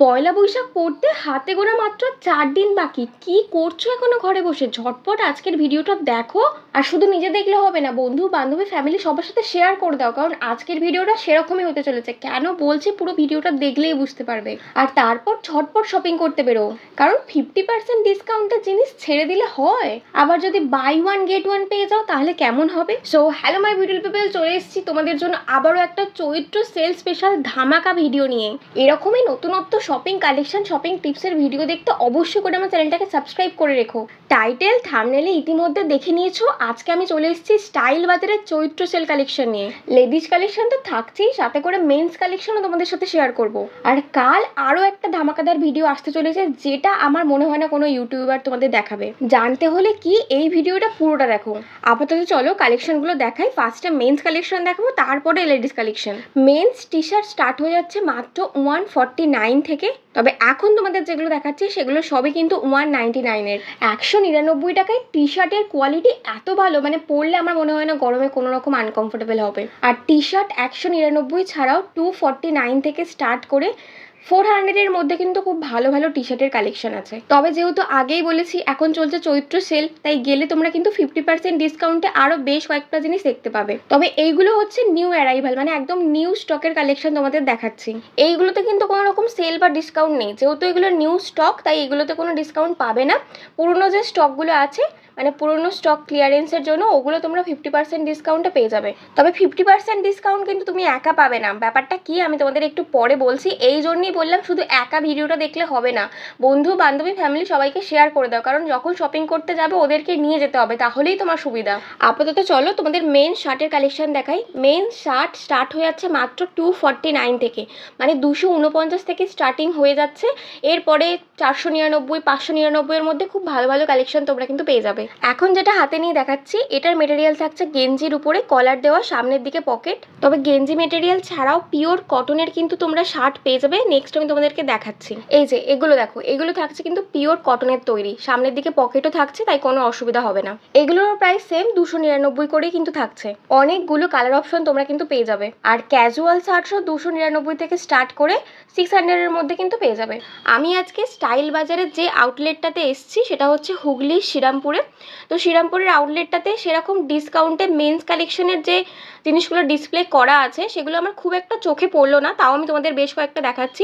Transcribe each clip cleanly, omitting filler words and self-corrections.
পয়লা বৈশাখ পড়তে হাতে গোনা মাত্র 4 দিন বাকি। কি করছো এখনো ঘরে বসে? ঝটপট আজকের ভিডিওটা দেখো। আর শুধু নিজে দেখলে হবে না, বন্ধু বান্ধবী ফ্যামিলি সবার সাথে শেয়ার করে দাও, কারণ আজকের ভিডিওটা সেরকমই হতে চলেছে। কেন বলছি, পুরো ভিডিওটা দেখলেই বুঝতে পারবে। আর তারপর ঝটপট শপিং করতে বেরো, কারণ 50% ডিসকাউন্টের জিনিস ছেড়ে দিলে হয়। আবার যদি বাই ওয়ান গেট ওয়ান পেয়ে যাও তাহলে কেমন হবে? So hello my beautiful people, চলে এসেছি তোমাদের জন্য আবারও একটা চৈত্র সেল স্পেশাল ধামাকা ভিডিও নিয়ে। এরকমই নতুনত্ব শপিং কালেকশন, শপিং টিপসের ভিডিও দেখতে অবশ্যই করে আমার চ্যানেলটাকে সাবস্ক্রাইব করে রেখো। টাইটেল থাম্বনেলে ইতিমধ্যে দেখে নিয়েছো, আজকে আমি চলে এসেছি স্টাইল বাজারের চৈত্র সেল কালেকশন নিয়ে। লেডিস কালেকশন তো থাকছেই, সাথে করে মেন্স কালেকশনও তোমাদের সাথে শেয়ার করব। আর কাল আরও একটা ধামাকাদার ভিডিও আসতে চলেছে, যেটা আমার মনে হয় না কোনো ইউটিউবার তোমাদের দেখাবে। জানতে হলে কি, এই ভিডিওটা পুরোটা দেখো। আপাতত চলো কালেকশনগুলো দেখাই। ফার্স্টে মেন্স কালেকশন দেখাবো, তারপরে ladies collection. Men's T shirt start হয়ে যাচ্ছে মাত্র 149 থেকে। তবে এখন তোমাদের যেগুলো দেখাচ্ছি সেগুলো সবই কিন্তু 199-এর। 199 টাকায় টি শার্টের কোয়ালিটি এত ভালো, মানে পরলে আমার মনে হয় না গরমে কোনো রকম আনকমফোর্টেবল হবে। আর টি শার্ট 199 ছাড়াও 249 থেকে স্টার্ট করে 400-এর মধ্যে কিন্তু খুব ভালো ভালো টি শার্টের কালেকশন আছে। তবে যেহেতু আগেই বলেছি এখন চলছে চৈত্র সেল, তাই গেলে তোমরা কিন্তু 50% ডিসকাউন্টে আরও বেশ কয়েকটা জিনিস দেখতে পাবে। তবে এইগুলো হচ্ছে নিউ অ্যারাইভাল, মানে একদম নিউ স্টকের কালেকশন তোমাদের দেখাচ্ছি। এইগুলোতে কিন্তু কোনো রকম সেল বা ডিসকাউন্ট নেই, যেহেতু এগুলো নিউ স্টক তাই এগুলোতে কোনো ডিসকাউন্ট পাবে না। পুরনো যে স্টকগুলো আছে, মানে পুরনো স্টক ক্লিয়ারেন্সের জন্য, ওগুলো তোমরা 50% ডিসকাউন্টে পেয়ে যাবে। তবে 50% ডিসকাউন্ট কিন্তু তুমি একা পাবে না। ব্যাপারটা কি আমি তোমাদের একটু পরে বলছি। এই জন্যই বললাম শুধু একা ভিডিওটা দেখলে হবে না, বন্ধু বান্ধবী ফ্যামিলি সবাইকে শেয়ার করে দাও, কারণ যখন শপিং করতে যাবে ওদেরকে নিয়ে যেতে হবে, তাহলেই তোমার সুবিধা। আপাতত চলো তোমাদের মেন শার্টের কালেকশন দেখাই। মেন শার্ট স্টার্ট হয়ে যাচ্ছে মাত্র 249 থেকে, মানে 249 থেকে স্টার্টিং হয়ে যাচ্ছে। এরপরে 499, 599-এর মধ্যে খুব ভালো ভালো কালেকশন তোমরা কিন্তু পেয়ে যাবে। এখন যেটা হাতে নিয়ে দেখাচ্ছি, এটার মেটেরিয়াল থাকছে গেঞ্জির উপরে কলার দেওয়া, সামনের দিকে পকেট। তবে গেঞ্জি মেটেরিয়াল ছাড়াও পিওর কটনের কিন্তু তোমরা শার্ট পেয়ে যাবে। নেক্সট আমি তোমাদেরকে দেখাচ্ছি। এই যে এগুলো দেখো, এগুলো থাকছে কিন্তু পিওর কটনের তৈরি, সামনের দিকে পকেটও থাকছে, তাই কোনো অসুবিধা হবে না। এগুলোর প্রাইস সেম 299 করেই কিন্তু থাকছে। অনেকগুলো কালার অপশন তোমরা কিন্তু পেয়ে যাবে। আর ক্যাজুয়াল শার্টসও 299 থেকে স্টার্ট করে 600-এর মধ্যে কিন্তু পেয়ে যাবে। আমি আজকে স্টাইল বাজারের যে আউটলেটটাতে এসেছি সেটা হচ্ছে হুগলি শ্রীরামপুরে। তো শ্রীরামপুরের আউটলেটটাতে সেরকম ডিসকাউন্টে মেন্স কালেকশনের যে জিনিসগুলো ডিসপ্লে করা আছে সেগুলো আমার খুব একটা চোখে পড়লো না, তাও আমি তোমাদের বেশ কয়েকটা দেখাচ্ছি।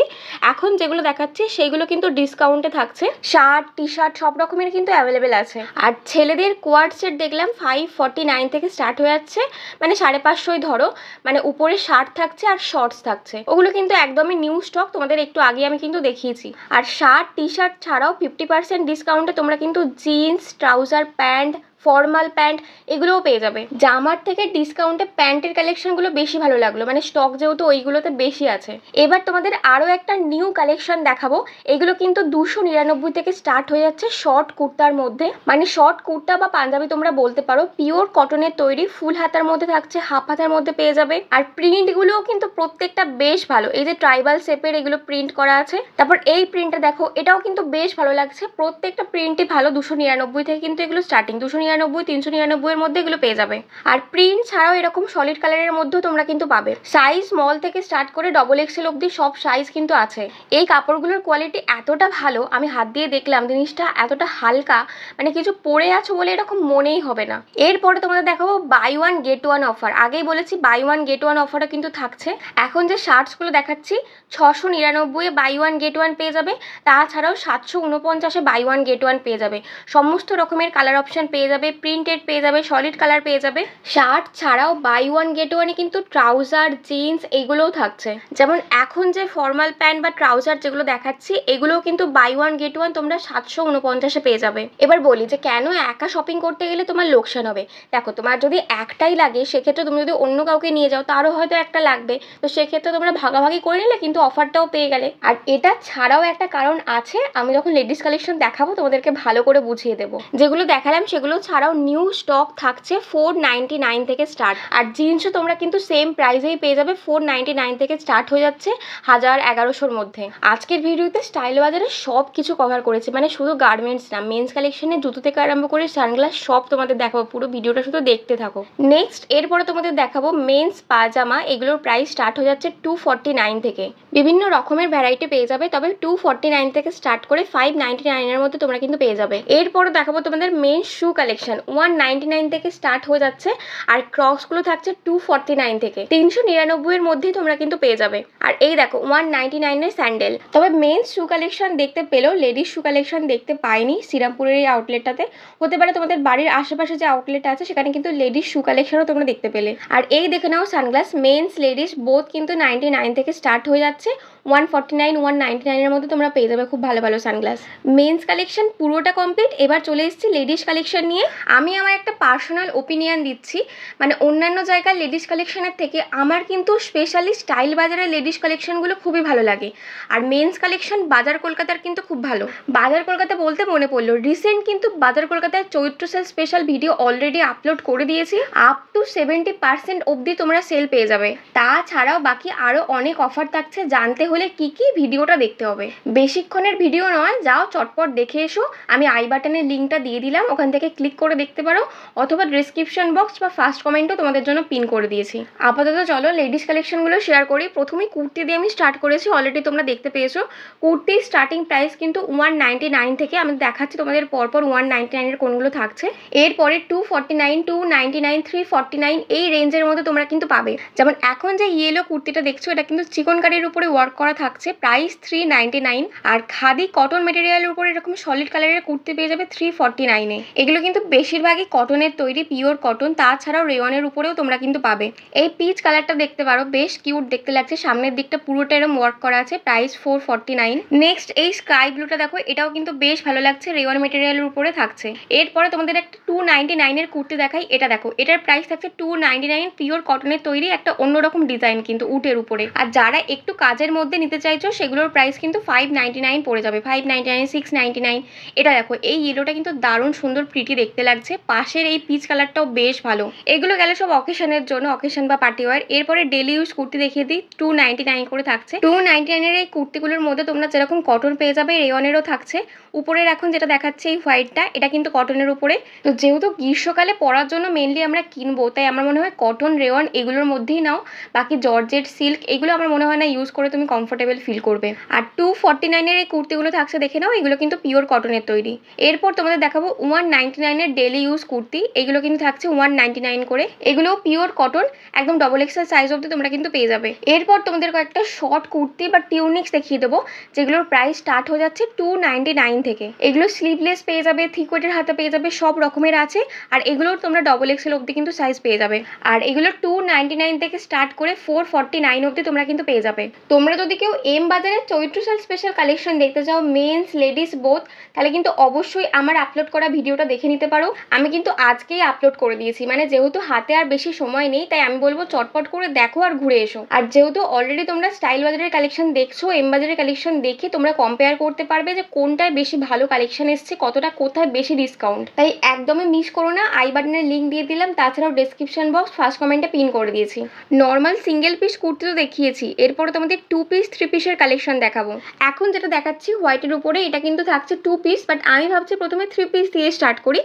এখন যেগুলো দেখাচ্ছি সেইগুলো কিন্তু ডিসকাউন্টে থাকছে। শার্ট টি শার্ট সব রকমের কিন্তু অ্যাভেলেবেল আছে। আর ছেলেদের কোয়ার্ড সেট দেখলাম 549 থেকে স্টার্ট হয়ে যাচ্ছে, মানে 550 ধরো। মানে উপরে শার্ট থাকছে আর শর্টস থাকছে, ওগুলো কিন্তু একদমই নিউ স্টক, তোমাদের একটু আগে আমি কিন্তু দেখিয়েছি। আর শার্ট টি শার্ট ছাড়াও 50% ডিসকাউন্টে তোমরা কিন্তু jeans, trouser, pant, formal pant এগুলোও পেয়ে যাবে। জামার থেকে ডিসকাউন্টে প্যান্টের কালেকশনগুলো বেশি ভালো লাগলো, মানে স্টক যেহেতু ওইগুলোতে বেশি আছে। এবার তোমাদের আরও একটা নিউ কালেকশন দেখাবো। এগুলো কিন্তু 299 থেকে স্টার্ট হয়ে যাচ্ছে শর্ট কুর্তার মধ্যে, মানে শর্ট কুর্তা বা পাঞ্জাবি তোমরা বলতে পারো। পিওর কটনের তৈরি, ফুল হাতার মধ্যে থাকছে, হাফ হাতার মধ্যে পেয়ে যাবে। আর প্রিন্টগুলোও কিন্তু প্রত্যেকটা বেশ ভালো। এই যে ট্রাইবাল শেপের এগুলো প্রিন্ট করা আছে। তারপর এই প্রিন্টটা দেখো, এটাও কিন্তু বেশ ভালো লাগছে। প্রত্যেকটা প্রিন্টই ভালো। 299 থেকে কিন্তু এগুলো স্টার্টিং, 299, 399-এর মধ্যে এগুলো পেয়ে যাবে। আর প্রিন্ট ছাড়াও এরকম সলিড কালারের মধ্যেও তোমরা কিন্তু পাবে। সাইজ স্মল থেকে স্টার্ট করে XXL অবধি সব সাইজ কিন্তু আছে। এই কাপড়গুলোর কোয়ালিটি এতটা ভালো, আমি হাত দিয়ে দেখলাম জিনিসটা এতটা হালকা, মানে কিছু পরে আছো বলে এরকম মনেই হবে না। এরপরে তোমাদের দেখাবো buy one get one offer. আগেই বলেছি বাই ওয়ান গেট ওয়ান অফারও কিন্তু থাকছে। এখন যে শার্টসগুলো দেখাচ্ছি 699-এ বাই ওয়ান গেট ওয়ান পেয়ে যাবে। তাছাড়াও 749-এ বাই ওয়ান গেট ওয়ান পেয়ে যাবে। সমস্ত রকমের কালার অপশন পেয়ে যাবে, প্রিন্টেড পেয়ে যাবে, সলিড কালার পেয়ে যাবে। শার্ট ছাড়াও বাই ওয়ান গেট ওয়ানে কিন্তু ট্রাউজার, জিন্স এগুলোও থাকছে। যেমন এখন যে ফর্মাল প্যান্ট বা ট্রাউজার যেগুলো দেখাচ্ছি এগুলোও কিন্তু বাই ওয়ান গেট ওয়ান তোমরা 749-এ পেয়ে যাবে। এবার বলি যে কেন একা শপিং করতে গেলে তোমার লোকসান হবে। দেখো, তোমার যদি একটাই লাগে সেক্ষেত্রে তুমি যদি অন্য কাউকে নিয়ে যাও তারও হয়তো একটা লাগবে, তো সেক্ষেত্রে তোমরা ভাগাভাগি করে নিলে কিন্তু অফারটাও পেয়ে গেলে। আর এটা ছাড়াও একটা কারণ আছে, আমি যখন লেডিস কালেকশন দেখাবো তোমাদেরকে ভালো করে বুঝিয়ে দেবো। যেগুলো দেখালাম সেগুলো ছাড়াও নিউ স্টক থাকছে 499 থেকে স্টার্ট। আর জিন্সও তোমরা কিন্তু সেম প্রাইসেই পেয়ে যাবে, 499 থেকে স্টার্ট হয়ে যাচ্ছে 1000-1100-র মধ্যে। আজকের ভিডিওতে স্টাইল বাজারে সব কিছু কভার করেছি, মানে শুধু গার্মেন্টস না, মেন্স কালেকশনে জুতো থেকে আরম্ভ করে সানগ্লাস সব তোমাদের দেখাবো, পুরো ভিডিওটা শুধু দেখতে থাকো। নেক্সট এরপরে তোমাদের দেখাবো মেন্স পাজামা, এগুলোর প্রাইস স্টার্ট হয়ে যাচ্ছে 249 থেকে। বিভিন্ন রকমের ভ্যারাইটি পেয়ে যাবে, তবে 249 থেকে স্টার্ট করে 599 এর মধ্যে তোমরা কিন্তু পেয়ে যাবে। এরপরে দেখাবো তোমাদের মেন্স শু কালেকশন, 199 থেকে স্টার্ট হয়ে যাচ্ছে, আর ক্রক্সগুলো থাকছে 249 থেকে। 399 এর মধ্যেই তোমরা কিন্তু পেয়ে যাবে। আর এই দেখো 199 এর স্যান্ডেল। তবে মেন্স শু কালেকশন দেখতে পেলেও লেডিস শু কালেকশন দেখতে পাইনি শ্রীরামপুরের এই আউটলেটটাতে। হতে পারে তোমাদের বাড়ির আশেপাশে যে আউটলেট আছে সেখানে কিন্তু লেডিস শু কালেকশনও তোমরা দেখতে পেলে। আর এই দেখে নাও সানগ্লাস, মেন্স লেডিস বোথ কিন্তু 99 থেকে স্টার্ট হয়ে যাচ্ছে, 149-199 এর মধ্যে তোমরা পেয়ে যাবে খুব ভালো ভালো সানগ্লাস। মেন্স কালেকশন পুরোটা কমপ্লিট, এবার চলে এসেছি লেডিস কালেকশন নিয়ে। আমি আমার একটা পার্সোনাল ওপিনিয়ন দিচ্ছি, মানে অন্যান্য জায়গার লেডিস কালেকশনের থেকে আমার কিন্তু স্পেশালি স্টাইল বাজারের লেডিস কালেকশনগুলো খুবই ভালো লাগে। আর মেন্স কালেকশন বাজার কলকাতার কিন্তু খুব ভালো। বাজার কলকাতা বলতে মনে পড়লো, রিসেন্ট কিন্তু বাজার কলকাতায় Chaitra sale special video already upload করে দিয়েছি, আপ টু 70% অবধি তোমরা সেল পেয়ে যাবে। তাছাড়াও বাকি আরও অনেক অফার থাকছে, জানতে হলে কি কি ভিডিওটা দেখতে হবে। বেশিক্ষণের ভিডিও নয়, যাও চটপট দেখে এসো। আমি আই বাটনের লিঙ্কটা দিয়ে দিলাম, ওখান থেকে ক্লিক করে দেখতে পারো, অথবা ডিসক্রিপশন বক্স বা ফার্স্ট কমেন্টও তোমাদের জন্য পিন করে দিয়েছি। আপাতত চলো লেডিস কালেকশনগুলো শেয়ার করি। প্রথমেই কুর্তি দিয়ে আমি স্টার্ট করেছি, অলরেডি তোমরা দেখতে পেয়েছো। কুর্তির স্টার্টিং প্রাইস কিন্তু 199 থেকে, আমি দেখাচ্ছি তোমাদের পরপর 199 এর কোনগুলো থাকছে। এরপরে 249, 299, 349 এই রেঞ্জের মধ্যে তোমরা কিন্তু পাবে। যেমন এখন যে ইয়েলো কুর্তিটা দেখছো, এটা কিন্তু চিকনকারির উপরে ওয়ার্ক করা থাকছে, প্রাইস 399। আর খাদি কটন মেটেরিয়ালের উপরে এরকম সলিড কালারের কুর্তি পেয়ে যাবে 349 এ। এগুলো কিন্তু বেশিরভাগই কটনের তৈরি, পিওর কটন। তাছাড়াও রেওয়ানের উপরেও তোমরা কিন্তু পাবে। এই পিচ কালারটা দেখতে পারো, বেশ কিউট দেখতে লাগছে, সামনের দিকটা পুরোটা এরকম ওয়ার্ক করা আছে, প্রাইস 449। নেক্সট এই স্কাই ব্লুটা দেখো, এটাও কিন্তু বেশ ভালো লাগছে, রেওয়ান মেটেরিয়ালের উপরে থাকছে। এরপরে তোমাদের একটা 299 এর কুর্তি দেখাই, এটা দেখো, এটার প্রাইস থাকছে 299, পিওর কটনের তৈরি, একটা অন্যরকম ডিজাইন কিন্তু উটের উপরে। আর যারা একটু কাজের মধ্যে নিতে চাইছো সেগুলোর প্রাইস কিন্তু 599 পড়ে যাবে, 599, 699। এটা দেখো, এই ইয়েলোটা কিন্তু দারুণ সুন্দর প্রিটি দেখতে লাগছে, পাশের এই পিচ কালারটাও বেশ ভালো। এগুলো গেলে সব অকেশনের জন্য, অকেশন বা পার্টি ওয়ার। এরপরে ডেলি ইউজ কুর্তি দেখিয়ে দিই, 299 করে থাকছে। 299 এর এই কুর্তিগুলোর মধ্যে তোমরা যেরকম কটন পেয়ে যাবে, রেওয়ানেরও থাকছে। উপরের এখন যেটা দেখাচ্ছে এই হোয়াইটটা, এটা কিন্তু কটনের উপরে। তো যেহেতু গ্রীষ্মকালে পরার জন্য মেনলি আমরা কিনবো, তাই আমার মনে হয় কটন, রেওয়ান এগুলোর মধ্যেই নাও। বাকি জর্জেট, সিল্ক এগুলো আমার মনে হয় না ইউজ করে তুমি কমফোর্টেবল ফিল করবে। আর 249 এর এই কুর্তিগুলো থাকছে, দেখে নাও, এগুলো কিন্তু পিওর কটনের তৈরি। এরপর তোমাদের দেখাবো 199 এর ডেলি ইউজ কুর্তি, এগুলো কিন্তু থাকছে 199 করে। এগুলো পিওর কটন, একদম ডবল এক্সেল সাইজ অবধি তোমরা কিন্তু পেয়ে যাবে। এরপর তোমাদের কয়েকটা শর্ট কুর্তি বা টিউনিক্স দেখিয়ে দেবো, যেগুলোর প্রাইস স্টার্ট হয়ে যাচ্ছে 299 থেকে। এগুলো স্লিভলেস পেয়ে যাবে, থ্রিকোয়ার্টার হাতে পেয়ে যাবে, সব রকমের আছে। আর এগুলোর তোমরা ডবল এক্সেল অবধি কিন্তু সাইজ পেয়ে যাবে। আর এগুলো 299 থেকে স্টার্ট করে 449 অবধি তোমরা কিন্তু পেয়ে যাবে। তোমরা যদি কেউ এম বাজারের চৈত্র সেল স্পেশাল কালেকশন দেখতে চাও, মেন্স লেডিস বোথ, তাহলে কিন্তু অবশ্যই আমার আপলোড করা ভিডিওটা দেখে নিতে পারো। আমি কিন্তু আজকেই আপলোড করে দিয়েছি, মানে যেহেতু হাতে আর বেশি সময় নেই, তাই আমি বলবো চটপট করে দেখো আর ঘুরে এসো। আর যেহেতু অলরেডি তোমরা স্টাইল বাজারের কালেকশন দেখছো, এম বাজারের কালেকশন দেখে তোমরা কম্পেয়ার করতে পারবে যে কোনটায় বেশি ভালো কালেকশন এসছে, কতটা কোথায় বেশি ডিসকাউন্ট। তাই একদমই মিস করো না, আই বাটনের লিঙ্ক দিয়ে দিলাম, তাছাড়াও ডেসক্রিপশন বক্স ফার্স্ট কমেন্টে পিন করে দিয়েছি। নর্মাল সিঙ্গেল পিস কুর্তি তো দেখিয়েছি, এরপরে তোমাদের 2 পিস 3 পিসের কালেকশন দেখাবো। এখন যেটা দেখাচ্ছি হোয়াইটের উপরে, এটা কিন্তু থাকছে 2 পিস, বাট আমি ভাবছি প্রথমে 3 পিস দিয়ে স্টার্ট করি।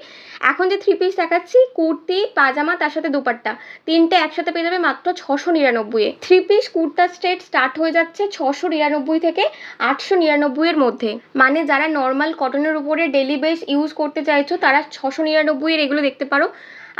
এখন যে 3 পিস দেখাচ্ছি, কুর্তি, পাজামা, তার সাথে দুপাট্টা, তিনটে একসাথে পেয়ে যাবে মাত্র 699 এ। 3 পিস কুর্তা স্ট্রেট স্টার্ট হয়ে যাচ্ছে 699 থেকে 899 এর মধ্যে। মানে যারা নর্মাল কটনের উপরে ডেলি বেস ইউজ করতে চাইছো, তারা 699 এর এগুলো দেখতে পারো।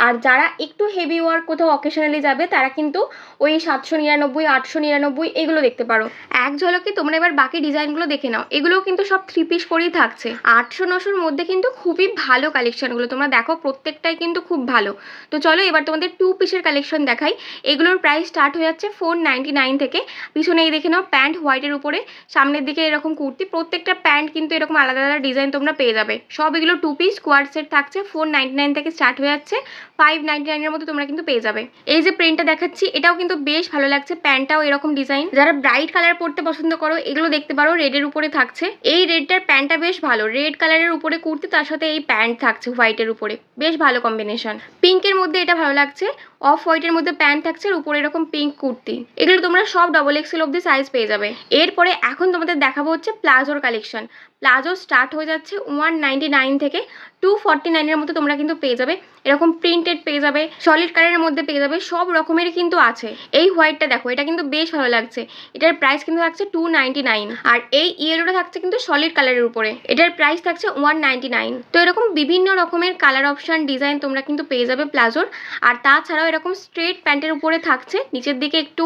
আর যারা একটু হেভি ওয়ার্ক কোথাও অকেশনালি যাবে, তারা কিন্তু ওই 799, 899 এগুলো দেখতে পারো। এক ঝলকে তোমরা এবার বাকি ডিজাইনগুলো দেখে নাও, এগুলোও কিন্তু সব 3 পিস করেই থাকছে। 800-900-র মধ্যে কিন্তু খুবই ভালো কালেকশনগুলো, তোমরা দেখো প্রত্যেকটাই কিন্তু খুব ভালো। তো চলো এবার তোমাদের 2 পিসের কালেকশন দেখাই। এগুলোর প্রাইস স্টার্ট হয়ে যাচ্ছে 499 থেকে। পিছনে এই দেখে নাও, প্যান্ট হোয়াইটের উপরে, সামনের দিকে এরকম কুর্তি, প্রত্যেকটা প্যান্ট কিন্তু এরকম আলাদা আলাদা ডিজাইন তোমরা পেয়ে যাবে। সব এগুলো 2 পিস কোয়াড সেট থাকছে, 499 থেকে স্টার্ট হয়ে যাচ্ছে, 599 এর মধ্যে তোমরা কিন্তু পেয়ে যাবে। এই যে প্রিন্টটা দেখাচ্ছি এটাও কিন্তু বেশ ভালো লাগছে, প্যান্টটাও এরকম ডিজাইন। যারা ব্রাইট কালার পরতে পছন্দ করো এগুলো দেখতে পারো, রেডের উপরে থাকছে। এই রেডটার প্যান্টটা বেশ ভালো, রেড কালারের উপরে কুর্তি, তার সাথে এই প্যান্ট থাকছে হোয়াইটের উপরে, বেশ ভালো কম্বিনেশন। পিঙ্কের মধ্যে এটা ভালো লাগছে, অফ হোয়াইটের মধ্যে প্যান্ট থাকছে, আর উপরে এরকম পিঙ্ক কুর্তি। এগুলো তোমরা সব XXL অব্দি সাইজ পেয়ে যাবে। এরপরে এখন তোমাদের দেখাবো হচ্ছে প্লাজোর কালেকশন। প্লাজো স্টার্ট হয়ে যাচ্ছে 199 থেকে 249 এর মধ্যে তোমরা কিন্তু পেয়ে যাবে। এরকম প্রিন্টেড পেয়ে যাবে, সলিড কালারের মধ্যে পেয়ে যাবে, সব রকমেরই কিন্তু আছে। এই হোয়াইটটা দেখো, এটা কিন্তু বেশ ভালো লাগছে, এটার প্রাইস কিন্তু থাকছে 299। আর এই ইয়েলোটা থাকছে কিন্তু সলিড কালারের উপরে, এটার প্রাইস থাকছে 199। তো এরকম বিভিন্ন রকমের কালার অপশন ডিজাইন তোমরা কিন্তু পেয়ে যাবে প্লাজোর। আর তাছাড়াও এরকম স্ট্রেট প্যান্টের উপরে থাকছে, নিচের দিকে একটু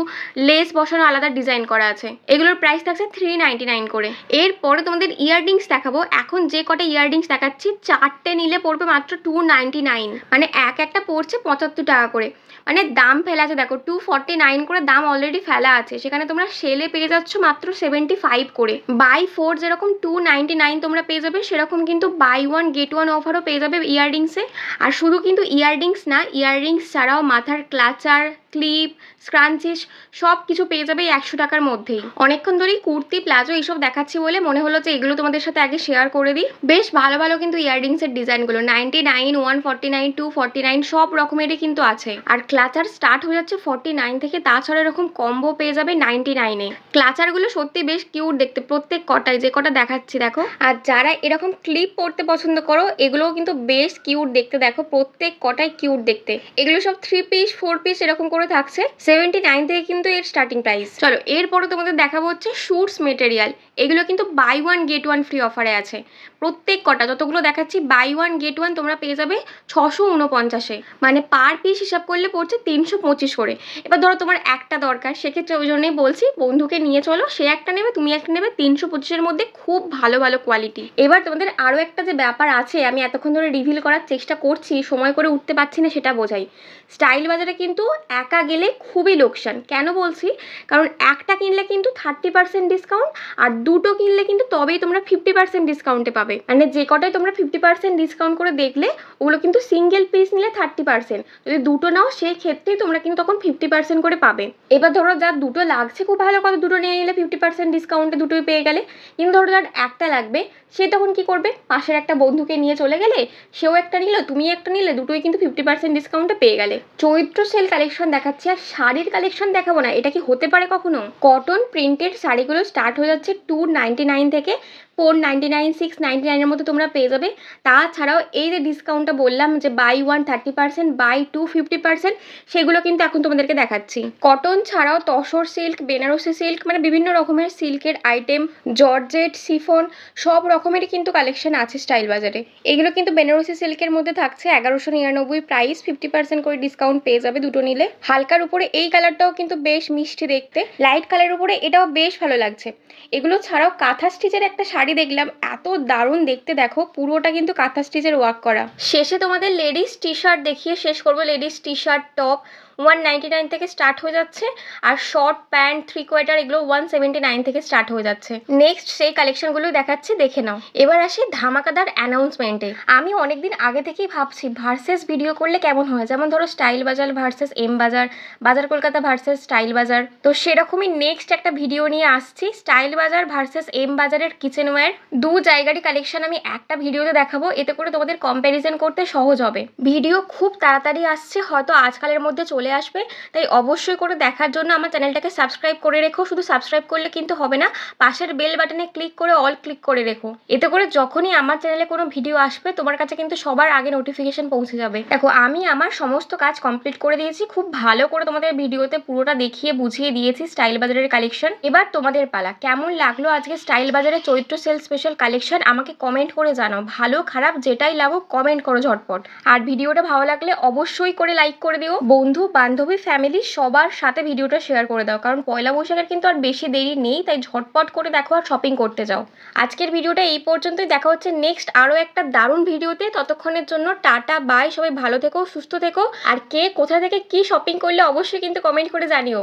লেস বসানো আলাদা ডিজাইন করা আছে, এগুলোর প্রাইস থাকছে 399 করে। এরপরে তোমাদের ইয়াররিংস দেখাবো। এখন যে কটা ইয়াররিংস দেখাচ্ছি, 4টে নিলে পড়বে মাত্র 299, মানে একটা পড়ছে 75 টাকা করে। মানে দাম ফেলা আছে দেখো, 249 করে দাম অলরেডি ফেলা আছে, সেখানে তোমরা সেলে পেয়ে যাচ্ছ মাত্র 75 করে। বাই 4 যেরকম 299 তোমরা পেয়ে যাবে, সেরকম কিন্তু বাই 1 গেট 1 অফারও পেয়ে যাবে ইয়াররিংসে। আর শুধু কিন্তু ইয়াররিংস না, ইয়াররিংস ছাড়াও মাথার ক্লাচার, ক্লিপ, স্ক্রাঞ্চিস সব কিছু পেয়ে যাবে 100 টাকার মধ্যেই। অনেকক্ষণ ধরেই কুর্তি, প্লাজো এইসব দেখাচ্ছি বলে মনে হলো যে এগুলো তোমাদের সাথে আগে শেয়ার করে দিই। বেশ ভালো ভালো কিন্তু ইয়াররিংসের ডিজাইনগুলো 99, 149, 249 সব রকমেরই কিন্তু আছে। আর ক্লাচার স্টার্ট হয়ে যাচ্ছে 49 থেকে, তাছাড়া এরকম কম্বো পেয়ে যাবে 99-এ। ক্লাচারগুলো সত্যি বেশ কিউট দেখতে, প্রত্যেক কটায়, যে কটা দেখাচ্ছি দেখো। আর যারা এরকম ক্লিপ পরতে পছন্দ করো এগুলোও কিন্তু বেশ কিউট দেখতে, দেখো প্রত্যেক কটায় কিউট দেখতে। এগুলো সব 3 পিস 4 পিস এরকম করে থাকছে, 79 থেকে কিন্তু এর স্টার্টিং প্রাইস। চলো এরপরে তোমাদের দেখাবো হচ্ছে শুটস মেটেরিয়াল। এগুলো কিন্তু বাই 1 গেট 1 ফ্রি অফারে আছে। প্রত্যেক কটা যতগুলো দেখাচ্ছি বাই 1 গেট 1 তোমরা পেয়ে যাবে 649-এ, মানে পার পিস হিসাব করলে পড়ছে 325 করে। এবার ধরো তোমার একটা দরকার, সেক্ষেত্রে ওই জন্যই বলছি বন্ধুকে নিয়ে চলো, সে একটা নেবে তুমি একটা নেবে, 325-এর মধ্যে খুব ভালো ভালো কোয়ালিটি। এবার তোমাদের আরও একটা যে ব্যাপার আছে, আমি এতক্ষণ ধরে রিভিল করার চেষ্টা করছি, সময় করে উঠতে পারছি না, সেটা বোঝাই। স্টাইল বাজারে কিন্তু একা গেলে খুবই লোকসান। কেন বলছি, কারণ একটা কিনলে কিন্তু 30% ডিসকাউন্ট, আর দুটো কিনলে কিন্তু তবেই তোমরা 50% ডিসকাউন্টে পাবে। মানে যে কটাই তোমরা 50% ডিসকাউন্ট করে দেখলে, ওগুলো কিন্তু সিঙ্গেল পিস নিলে 30%, যদি দুটো নাও সেই ক্ষেত্রেই তোমরা কিন্তু তখন 50% করে পাবে। এবার ধরো যার দুটো লাগছে খুব ভালো কথা, দুটো নিয়ে নিলে 50% ডিসকাউন্টে দুটোই পেয়ে গেলে। কিন্তু ধরো যার একটা লাগবে, সে তখন কি করবে, পাশের একটা বন্ধুকে নিয়ে চলে গেলে, সেও একটা নিল তুমি একটা নিলে, দুটোই কিন্তু 50% ডিসকাউন্টে পেয়ে গেলে। চৈত্র সেল কালেকশন দেখাচ্ছি, আর শাড়ির কালেকশন দেখাবো না, এটা কি হতে পারে কখনো। কটন প্রিন্টেড শাড়িগুলো স্টার্ট হয়ে যাচ্ছে 299 থেকে 499, 699 এর মধ্যে তোমরা পেয়ে যাবে। তাছাড়াও এই যে ডিসকাউন্টটা বললাম যে বাই 1 30%, বাই 2 50%, সেগুলো কিন্তু এখন তোমাদেরকে দেখাচ্ছি। কটন ছাড়াও তসর সিল্ক, বেনারসি সিল্ক, মানে বিভিন্ন রকমের সিল্কের আইটেম, জর্জেট, শিফন সব রকমেরই কিন্তু কালেকশন আছে স্টাইল বাজারে। এগুলো কিন্তু বেনারসি সিল্কের মধ্যে থাকছে 1199 প্রাইস, 50% করে ডিসকাউন্ট পেয়ে যাবে দুটো নিলে। হালকার উপরে এই কালারটাও কিন্তু বেশ মিষ্টি দেখতে, লাইট কালারের উপরে এটাও বেশ ভালো লাগছে। এগুলো ছাড়াও কাঁথা স্টিচের একটা শাড়ি দেখলাম, এত দারুণ দেখতে, দেখো পুরোটা কিন্তু কাঁথা স্টিচের ওয়ার্ক করা। শেষে তোমাদের লেডিস টি শার্ট দেখিয়ে শেষ করবো। লেডিস টি শার্ট টপ 199 থেকে স্টার্ট হয়ে যাচ্ছে, আর শর্ট প্যান্ট 3/4 এগুলো 179 থেকে স্টার্ট হয়ে যাচ্ছে। নেক্সট সেই কালেকশনগুলো দেখাচ্ছি, দেখে নাও। এবার আসি ধামাকাদার অ্যানাউন্সমেন্টে। আমি অনেকদিন আগে থেকেই ভাবছি ভার্সেস ভিডিও করলে কেমন হয়, যেমন ধরো স্টাইল বাজার ভার্সেস এম বাজার, বাজার কলকাতা ভার্সেস স্টাইল বাজার। তো সেরকমই নেক্সট একটা ভিডিও নিয়ে আসছি, স্টাইল বাজার ভার্সেস এম বাজারের কিচেনওয়্যার। দু জায়গারই কালেকশন আমি একটা ভিডিওতে দেখাবো, এতে করে তোমাদের কম্প্যারিজন করতে সহজ হবে। ভিডিও খুব তাড়াতাড়ি আসছে, হয়তো আজকালের মধ্যে চলে আসবে, তাই অবশ্যই করে দেখার জন্য আমার চ্যানেলটাকে সাবস্ক্রাইব করে রেখো। শুধু সাবস্ক্রাইব করলে কিন্তু হবে না, পাশের বেল বাটনে ক্লিক করে অল ক্লিক করে রেখো, এতে করে যখনই আমার চ্যানেলে কোনো ভিডিও আসবে তোমার কাছে কিন্তু সবার আগে নোটিফিকেশন পৌঁছে যাবে। দেখো আমি আমার সমস্ত কাজ কমপ্লিট করে দিয়েছি, খুব ভালো করে তোমাদের ভিডিওতে পুরোটা দেখিয়ে বুঝিয়ে দিয়েছি স্টাইল বাজারের কালেকশন। এবার তোমাদের পালা, কেমন লাগলো আজকে স্টাইল বাজারের চৈত্র সেল স্পেশাল কালেকশন আমাকে কমেন্ট করে জানাও। ভালো খারাপ যেটাই লাগুক কমেন্ট করো ঝটপট। আর ভিডিওটা ভালো লাগলে অবশ্যই করে লাইক করে দিও। বন্ধু বান্ধবী ফ্যামিলি সবার সাথে ভিডিওটা শেয়ার করে দাও, কারণ পয়লা বৈশাখের কিন্তু আর বেশি দেরি নেই, তাই ঝটপট করে দেখো আর শপিং করতে যাও। আজকের ভিডিওটা এই পর্যন্তই, দেখা হচ্ছে নেক্সট আরও একটা দারুণ ভিডিওতে। ততক্ষণের জন্য টাটা বাই, সবাই ভালো থেকো, সুস্থ থেকো। আর কে কোথা থেকে কি শপিং করলে অবশ্যই কিন্তু কমেন্ট করে জানিও।